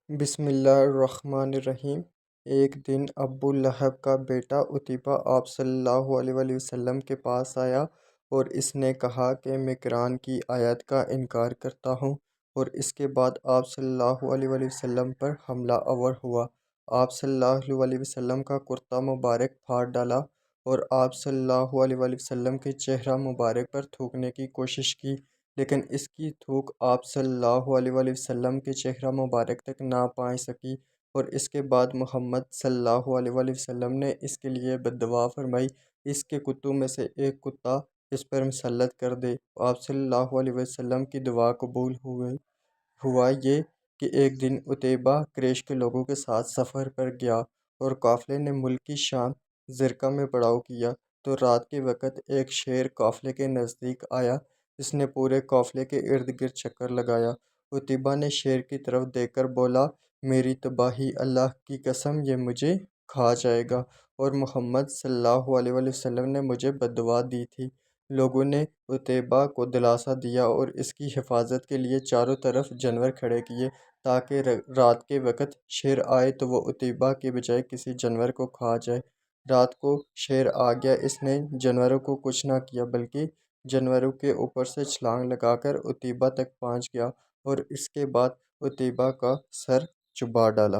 بسم اللہ الرحمن الرحیم۔ ایک دن ابو لہب کا بیٹا عتبہ آپ صلی اللہ علیہ وسلم کے پاس آیا اور اس نے کہا کہ میں قرآن کی آیت کا انکار کرتا ہوں، اور اس کے بعد آپ صلی اللہ علیہ وسلم پر حملہ آور ہوا۔ آپ صلی اللہ علیہ وسلم کا کرتا مبارک پھاڑ ڈالا اور آپ صلی اللہ علیہ وسلم کے چہرہ مبارک پر تھوکنے کی کوشش کی، لیکن اس کی تھوک آپ صلی اللہ علیہ وسلم کے چہرہ مبارک تک نہ پہنچ سکی، اور اس کے بعد محمد صلی اللہ علیہ وسلم نے اس کے لیے بد دعا فرمائی، اس کے کتوں میں سے ایک کتا اس پر مسلط کر دے۔ آپ صلی اللہ علیہ وسلم کی دعا قبول ہوا یہ کہ ایک دن عتبہ قریش کے لوگوں کے ساتھ سفر پر گیا اور قافلے نے ملک کی شان زرقہ میں پڑاؤ کیا، تو رات کے وقت ایک شیر قافلے کے نزدیک آیا۔ اس نے پورے قافلے کے ارد گرد چکر لگایا۔ عتبہ نے شیر کی طرف دیکھ کر بولا، میری تباہی، اللہ کی قسم یہ مجھے کھا جائے گا، اور محمد صلی اللہ علیہ وسلم نے مجھے بد دعا دی تھی۔ لوگوں نے عتبہ کو دلاسا دیا اور اس کی حفاظت کے لیے چاروں طرف جانور کھڑے کیے تاکہ رات کے وقت شیر آئے تو وہ عتبہ کے بجائے کسی جانور کو کھا جائے۔ رات کو شیر آ گیا، اس نے جانوروں کو کچھ نہ کیا بلکہ جانوروں کے اوپر سے چھلانگ لگا کر عتبہ تک پہنچ گیا اور اس کے بعد عتبہ کا سر چبا ڈالا۔